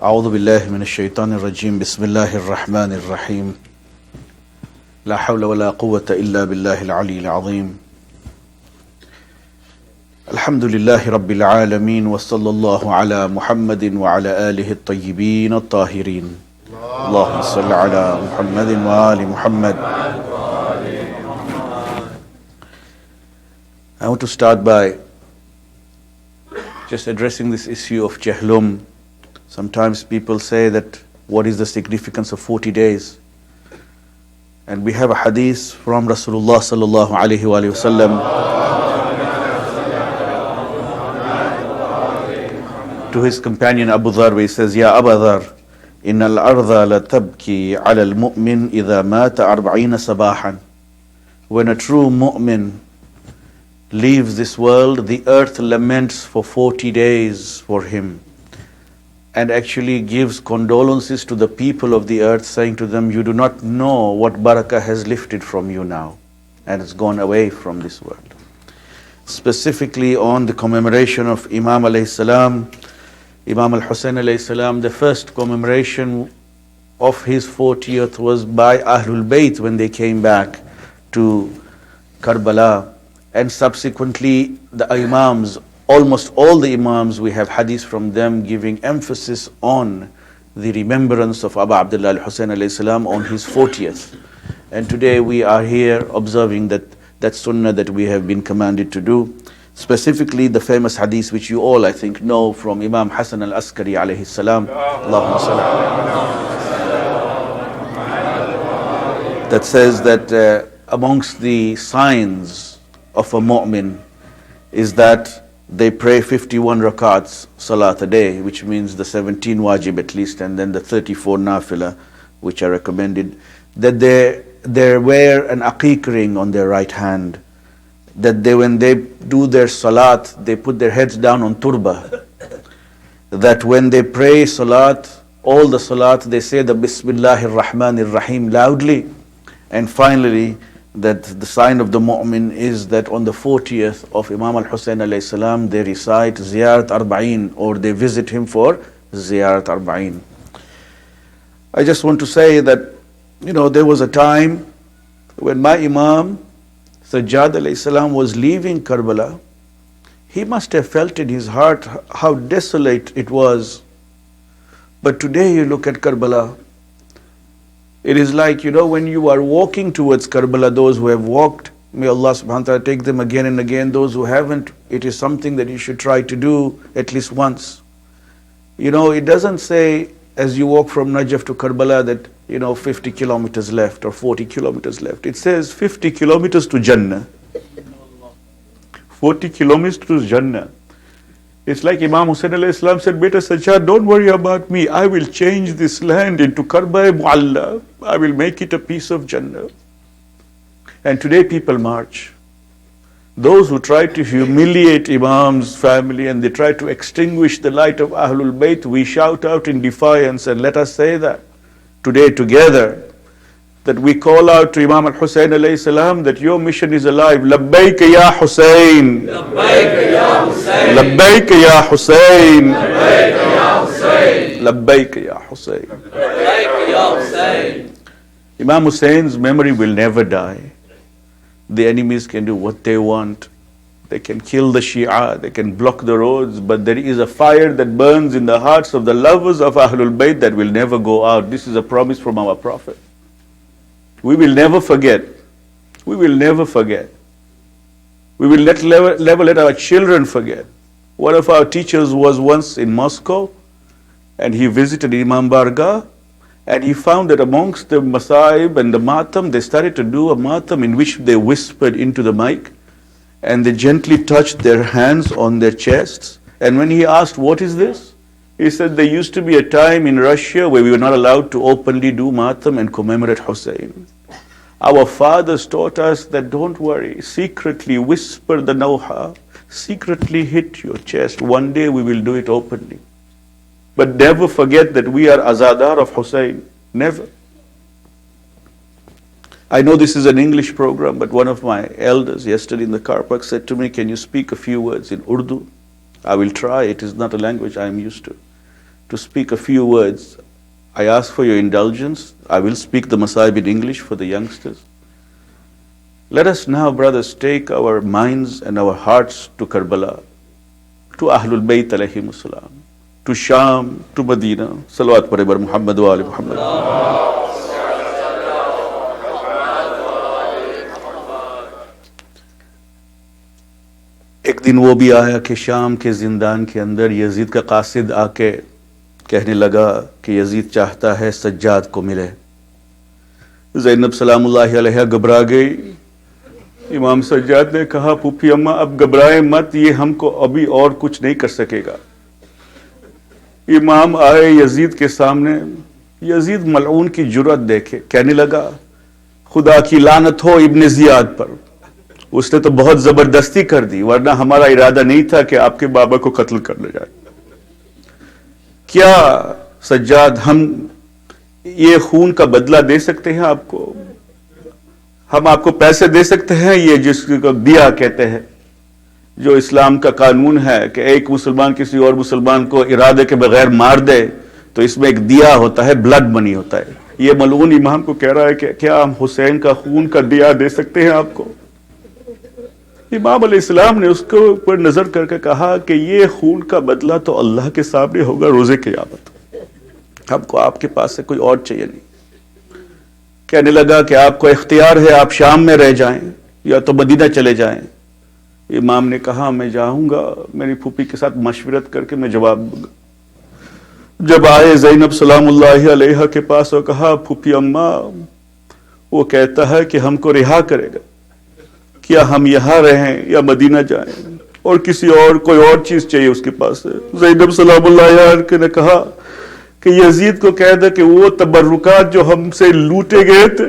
أعوذ بالله من الشيطان الرجيم بسم الله الرحمن الرحيم لا حول ولا قوة إلا بالله العلي العظيم الحمد لله رب العالمين وصلى الله على محمد وعلى آله الطيبين الطاهرين اللهم صل على محمد وآل محمد. I want to start by just addressing this issue of Jahlum. Sometimes people say that what is the significance of 40 days? And we have a hadith from Rasulullah sallallahu alaihi wasallam to his companion Abu Dhar, where he says, Ya Abu Dhar, innal ardha la tabki ala al-mu'min idha mata 40 sabahan. When a true mu'min leaves this world, the earth laments for 40 days for him, and actually gives condolences to the people of the earth, saying to them, you do not know what barakah has lifted from you now and has gone away from this world. Specifically on the commemoration of Imam alayhi salam, Imam al-Hussein alayhi salam, the first commemoration of his 40th was by Ahlul Bayt when they came back to Karbala, and subsequently the Imams, almost all the Imams, we have hadith from them giving emphasis on the remembrance of Abu Abdullah al-Hussein alayhi salam on his 40th. And today we are here observing that sunnah that we have been commanded to do. Specifically the famous hadith which you all I think know from Imam Hassan al-Askari alayhi salam, Allahumma salli alayhi, that says that amongst the signs of a mu'min is that they pray 51 rakats salat a day, which means the 17 wajib at least, and then the 34 nafila which are recommended. That they wear an aqiq ring on their right hand. That when they do their salat, they put their heads down on turba. That when they pray salat, all the salat, they say the Bismillahir Rahmanir Rahim loudly. And finally, that the sign of the mu'min is that on the 40th of Imam al-Hussein alayhi salam, they recite Ziyarat Arba'in, or they visit him for Ziyarat Arba'in. I just want to say that, there was a time when my Imam, Sajjad alayhi salam, was leaving Karbala. He must have felt in his heart how desolate it was. But today you look at Karbala, it is like, when you are walking towards Karbala, those who have walked, may Allah subhanahu wa ta'ala take them again and again. Those who haven't, it is something that you should try to do at least once. It doesn't say as you walk from Najaf to Karbala that, 50 kilometers left or 40 kilometers left. It says 50 kilometers to Jannah. 40 kilometers to Jannah. It's like Imam Hussain alayhi salam said, Beta Sajjad, don't worry about me. I will change this land into Karba-e Mu'alla. I will make it a piece of Jannah. And today people march. Those who try to humiliate Imam's family and they try to extinguish the light of Ahlul Bayt, we shout out in defiance, and let us say that today together, that we call out to Imam al-Hussein alayhi salam that your mission is alive. Labbaik ya Hussein. Labbaik ya Hussein. Labbaik ya Hussein. Labbaik ya Hussein. Labbaik ya Hussein. Labbaik ya Hussein. Imam Hussein's memory will never die. The enemies can do what they want. They can kill the Shia, they can block the roads, but there is a fire that burns in the hearts of the lovers of Ahlul Bayt that will never go out. This is a promise from our Prophet. We will never forget. We will never forget. We will never let our children forget. One of our teachers was once in Moscow, and he visited Imam Bargah, and he found that amongst the Masaib and the Matam, they started to do a Matam in which they whispered into the mic, and they gently touched their hands on their chests. And when he asked, what is this? He said, there used to be a time in Russia where we were not allowed to openly do Matam and commemorate Hussein. Our fathers taught us that don't worry, secretly whisper the Nawha, secretly hit your chest. One day we will do it openly. But never forget that we are Azadar of Hussein. Never. I know this is an English program, but one of my elders yesterday in the car park said to me, can you speak a few words in Urdu? I will try. It is not a language I am used to speak a few words. I ask for your indulgence. I will speak the Masaib in English for the youngsters. Let us now, brothers, take our minds and our hearts to Karbala, to Ahlul Bayt alayhimus salam, to Sham, to Medina. Salawat pare bar Muhammad wa ali Muhammad. ایک دن وہ بھی آیا کہ شام کے زندان کے اندر یزید کا قاصد آ کے کہنے لگا کہ یزید چاہتا ہے سجاد کو ملے. زینب سلام اللہ علیہ گھبرا گئی. امام سجاد نے کہا پھوپھی اماں اب گھبرائے مت, یہ ہم کو ابھی اور کچھ نہیں کر سکے گا. امام آئے یزید کے سامنے. یزید ملعون کی جرأت دیکھے, کہنے لگا خدا کی لعنت ہو ابن زیاد پر, اس نے تو بہت زبردستی کر دی, ورنہ ہمارا ارادہ نہیں تھا کہ آپ کے بابا کو قتل کر لے جائے. کیا سجاد ہم یہ خون کا بدلہ دے سکتے ہیں آپ کو؟ ہم آپ کو پیسے دے سکتے ہیں, یہ جس کو دیا کہتے ہیں, جو اسلام کا قانون ہے کہ ایک مسلمان کسی اور مسلمان کو ارادے کے بغیر مار دے تو اس میں ایک دیا ہوتا ہے, بلڈ منی ہوتا ہے. یہ ملعون امام کو کہہ رہا ہے کہ کیا ہم حسین کا خون کا دیا دے سکتے ہیں آپ کو؟ امام علیہ السلام نے اس کو اوپر نظر کر کے کہا کہ یہ خون کا بدلہ تو اللہ کے سامنے ہوگا روزے قیامت. ہم کو آپ کے پاس سے کوئی اور چاہیے نہیں. کہنے لگا کہ آپ کو اختیار ہے, آپ شام میں رہ جائیں یا تو مدینہ چلے جائیں. امام نے کہا میں جاؤں گا, میری پھوپھی کے ساتھ مشورت کر کے میں جواب دوں گا. جب آئے زینب سلام اللہ علیہ کے پاس اور کہا پھوپھی اماں وہ کہتا ہے کہ ہم کو رہا کرے گا, کیا ہم یہاں رہیں یا مدینہ جائیں, اور کسی اور کوئی اور چیز چاہیے اس کے پاس. زینب سلام اللہ علیہ نے کہا کہ یزید کو کہہ دے کہ وہ تبرکات جو ہم سے لوٹے گئے تھے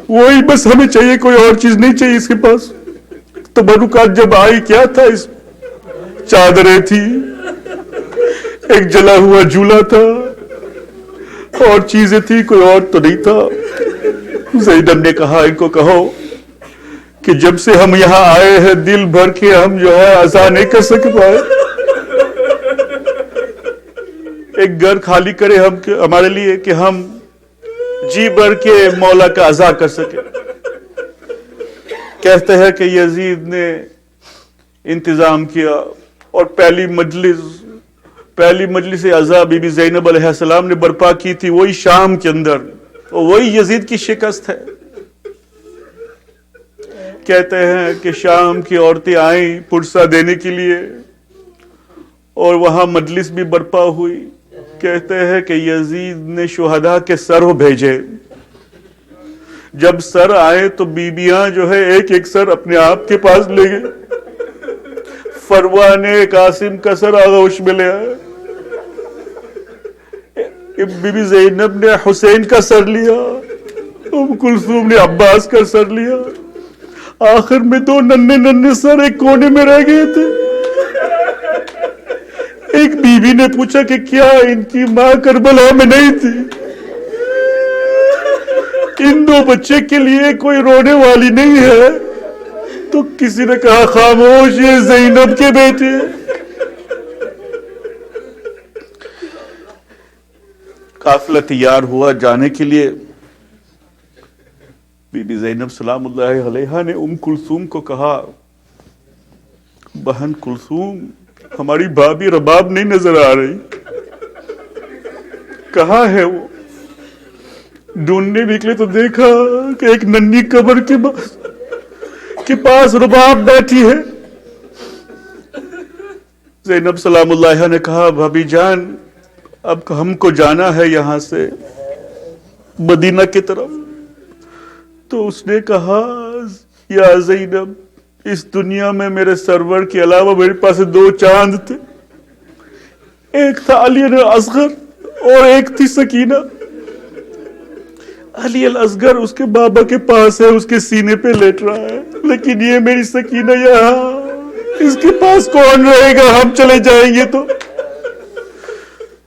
وہی بس ہمیں چاہیے, کوئی اور چیز نہیں چاہیے اس کے پاس. تبرکات جب آئی کیا تھا, اس چادریں تھی, ایک جلا ہوا جھولا تھا, اور چیزیں تھی, کوئی اور تو نہیں تھا. زینب نے کہا ان کو کہو کہ جب سے ہم یہاں آئے ہیں دل بھر کے ہم جو ہے عزا نہیں کر سک پائے. ایک گھر خالی کرے ہمارے لیے کہ ہم جی بھر کے مولا کا عزا کر سکے. کہتے ہیں کہ یزید نے انتظام کیا اور پہلی مجلس عزا بی بی زینب علیہ السلام نے برپا کی تھی, وہی شام کے اندر, اور وہی یزید کی شکست ہے. کہتے ہیں کہ شام کی عورتیں آئیں پرسہ دینے کے لیے اور وہاں مجلس بھی برپا ہوئی. کہتے ہیں کہ یزید نے شہداء کے سر بھیجے. جب سر آئے تو بیبیاں جو ہے ایک ایک سر اپنے آپ کے پاس لے گئے. فروا نے قاسم کا سر آغوش میں لے آئے, بی بی زینب نے حسین کا سر لیا, ام کلثوم نے عباس کا سر لیا, آخر میں دو ننھے سر ایک کونے میں رہ گئے تھے. ایک بیوی نے پوچھا کہ کیا ان کی ماں کربلا میں نہیں تھی؟ ان دو بچے کے لیے کوئی رونے والی نہیں ہے؟ تو کسی نے کہا خاموش, یہ زینب کے بیٹے. قافلہ تیار ہوا جانے کے لیے. بی بی زینب سلام اللہ علیہ نے ام کلثوم کو کہا بہن کلثوم ہماری بھابھی رباب نہیں نظر آ رہی, کہاں ہے وہ؟ ڈھونڈنے نکلے تو دیکھا کہ ایک ننھی قبر کے پاس رباب بیٹھی ہے. زینب سلام اللہ نے کہا بھابھی جان اب ہم کو جانا ہے یہاں سے مدینہ کی طرف. تو اس نے کہا یا زینب اس دنیا میں میرے سرور کے علاوہ میرے پاس دو چاند تھے, ایک تھا علی الاصغر اور ایک تھی سکینہ. علی الاصغر اس کے بابا کے پاس ہے, اس کے سینے پہ لیٹ رہا ہے, لیکن یہ میری سکینہ یہاں, اس کے پاس کون رہے گا؟ ہم چلے جائیں گے تو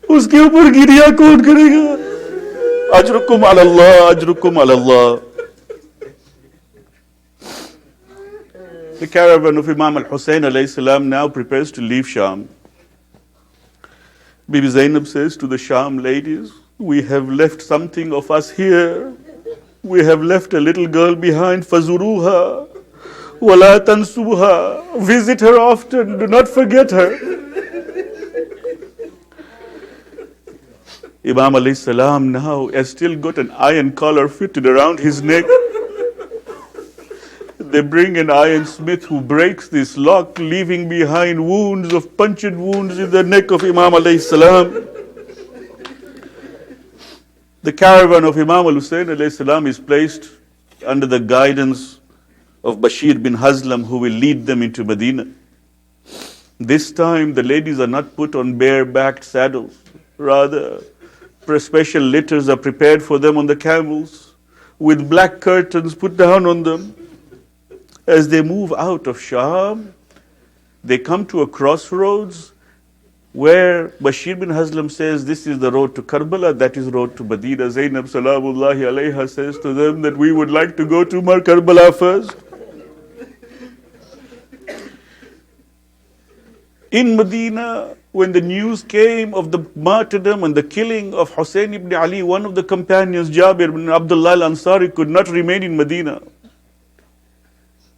اس کے اوپر گریا کون کرے گا؟ اجرکم علی اللہ, اجرکم علی اللہ. The caravan of Imam al-Hussein alayhi salam now prepares to leave Sham. Bibi Zainab says to the Sham ladies, we have left something of us here. We have left a little girl behind. Fazuruha, wala tansuha. Visit her often, do not forget her. Imam alayhi salam now has still got an iron collar fitted around his neck. They bring an iron smith who breaks this lock, leaving behind wounds of punctured wounds in the neck of Imam alayhi salam. The caravan of Imam al-Hussein alayhi salam is placed under the guidance of Bashir bin Hazlam, who will lead them into Medina. This time the ladies are not put on bare-backed saddles. Rather, special litters are prepared for them on the camels, with black curtains put down on them. As they move out of Sham, they come to a crossroads where Bashir bin Hazlam says, this is the road to Karbala, that is road to Medina. Zainab salamullahi alayha says to them that we would like to go to Karbala first. In Medina, when the news came of the martyrdom and the killing of Hussein ibn Ali, one of the companions, Jabir ibn Abdullah al-Ansari, could not remain in Medina.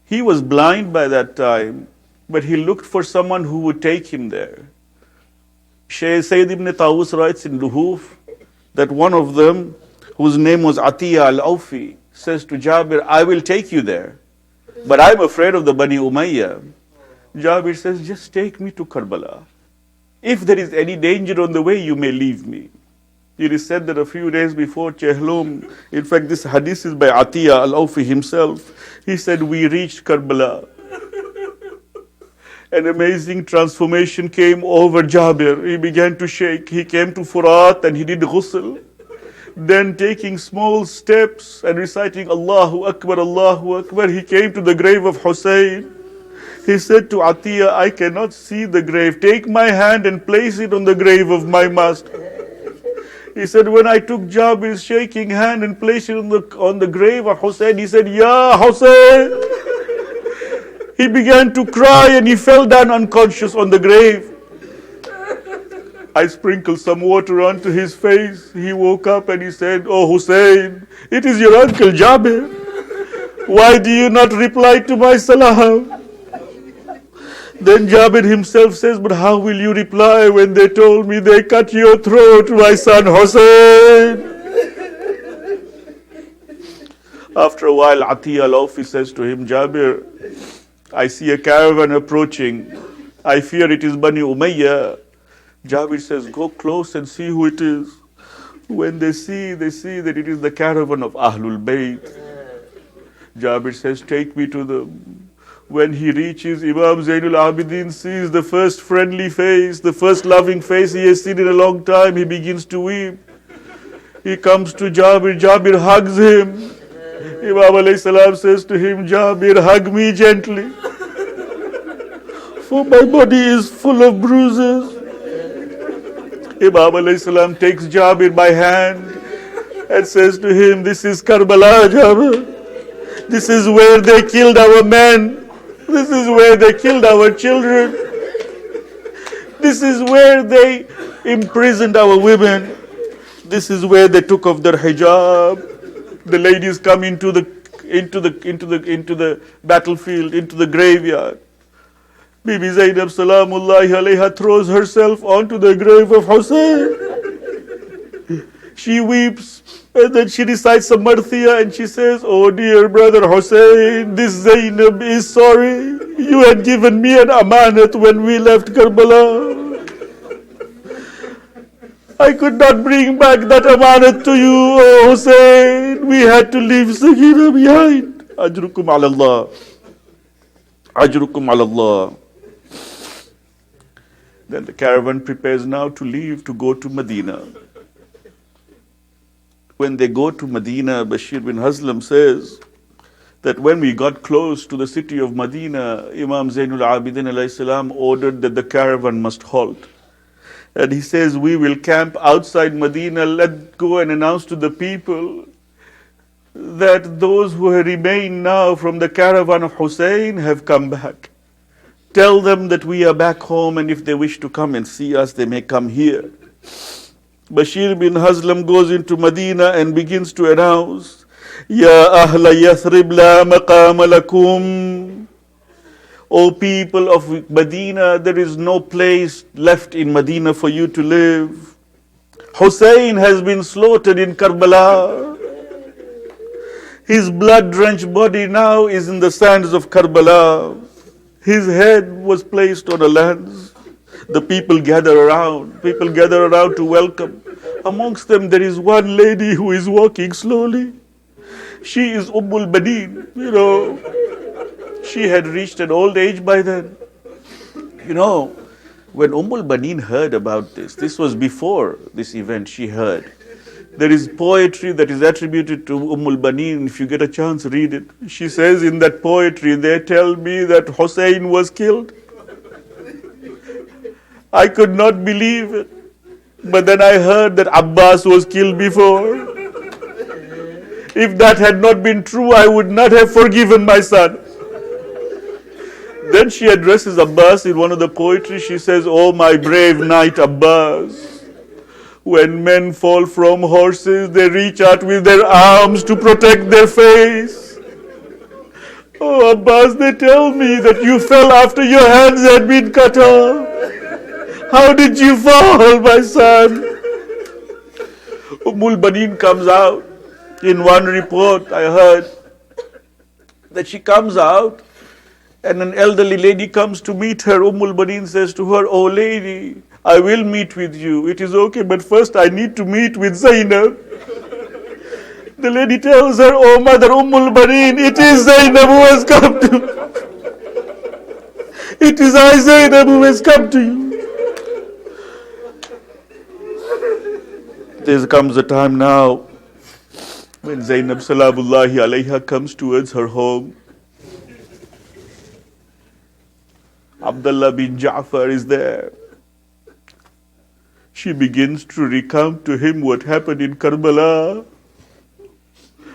He was blind by that time, but he looked for someone who would take him there. Sayyid ibn Tawus writes in Luhuf that one of them, whose name was Atiyya al-Awfi, says to Jabir, I will take you there, but I'm afraid of the Bani Umayyah. Jabir says, just take me to Karbala. If there is any danger on the way, you may leave me. It is said that a few days before Chehlum, in fact this hadith is by Atiyya al-Awfi himself, he said, we reached Karbala. An amazing transformation came over Jabir. He began to shake. He came to Furat and he did ghusl. Then taking small steps and reciting Allahu Akbar, he came to the grave of Hussein. He said to Atiyya, I cannot see the grave. Take my hand and place it on the grave of my master. He said, when I took Jabir's shaking hand and placed it on the grave of Hussein, he said, Ya Hussein! He began to cry and he fell down unconscious on the grave. I sprinkled some water onto his face. He woke up and he said, Oh Hussein, it is your uncle Jabir. Why do you not reply to my salam? Then Jabir himself says, but how will you reply when they told me they cut your throat, my son Hussein? After a while, Atiyya al-Awfi says to him, Jabir, I see a caravan approaching. I fear it is Bani Umayyah. Jabir says, go close and see who it is. When they see that it is the caravan of Ahlul Bayt. Jabir says, take me to them. When he reaches, Imam Zainul Abidin sees the first friendly face, the first loving face he has seen in a long time. He begins to weep. He comes to Jabir. Jabir hugs him. Imam alayhi salam says to him, Jabir, hug me gently, for my body is full of bruises. Imam alayhi salam takes Jabir by hand and says to him, this is Karbala, Jabir. This is where they killed our men. This is where they killed our children. This is where they imprisoned our women. This is where they took off their hijab. The ladies come into the battlefield, into the graveyard. Bibi Zainab salamullahi alayha throws herself onto the grave of Hussein. She weeps and then she recites a marthiyah and she says, oh dear brother Hussein, this Zainab is sorry. You had given me an amanat when we left Karbala. I could not bring back that amanat to you, oh Hussein. We had to leave Sagira behind. Ajrukum ala Allah. Ajrukum ala Allah. Then the caravan prepares now to leave to go to Medina. When they go to Medina, Bashir bin Hazlam says that when we got close to the city of Medina, Imam Zainul Abidin alayhi salam ordered that the caravan must halt. And he says, we will camp outside Medina, let's go and announce to the people that those who remain now from the caravan of Hussein have come back. Tell them that we are back home, and if they wish to come and see us, they may come here. Bashir bin Hazlam goes into Medina and begins to announce, Ya Ahla Yathrib la maqama lakum. O people of Medina, there is no place left in Medina for you to live. Hussein has been slaughtered in Karbala. His blood-drenched body now is in the sands of Karbala. His head was placed on a lance. The people gather around. People gather around to welcome. Amongst them, there is one lady who is walking slowly. She is Baneen. She had reached an old age by then. When Baneen heard about this was before this event, she heard. There is poetry that is attributed to Baneen. If you get a chance, read it. She says in that poetry, they tell me that Hussein was killed. I could not believe it. But then I heard that Abbas was killed before. If that had not been true, I would not have forgiven my son. Then she addresses Abbas in one of the poetry. She says, Oh, my brave knight Abbas. When men fall from horses, they reach out with their arms to protect their face. Oh, Abbas, they tell me that you fell after your hands had been cut off. How did you fall, my son? Baneen comes out. In one report, I heard that she comes out and an elderly lady comes to meet her. Baneen says to her, Oh lady, I will meet with you. It is okay, but first I need to meet with Zainab. The lady tells her, Oh mother Baneen, it is Zainab who has come to you. It is I, Zainab, who has come to you. There comes a time now when Zainab Salamullahi alayha comes towards her home. Abdullah bin Jaffer is there. She begins to recount to him what happened in Karbala.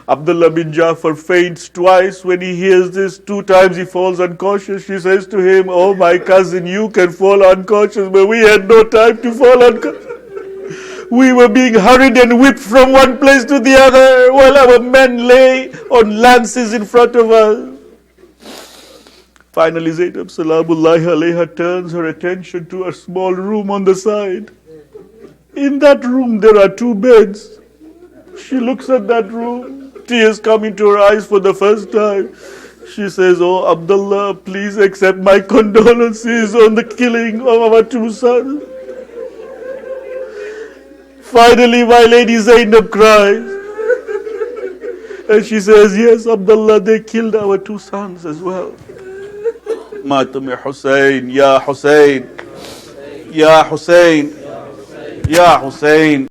Abdullah bin Jaffer faints twice when he hears this. 2 times he falls unconscious. She says to him, Oh my cousin, you can fall unconscious, but we had no time to fall unconscious. We were being hurried and whipped from one place to the other while our men lay on lances in front of us. Finally, Zainab Salamullahi alayha turns her attention to a small room on the side. In that room, there are 2 beds. She looks at that room. Tears come into her eyes for the first time. She says, Oh, Abdullah, please accept my condolences on the killing of our 2 sons. Finally, my lady Zainab cries. And she says, Yes, Abdullah, they killed our 2 sons as well. Matum Hussein, Ya Hussein, Ya Hussein, Ya Hussein.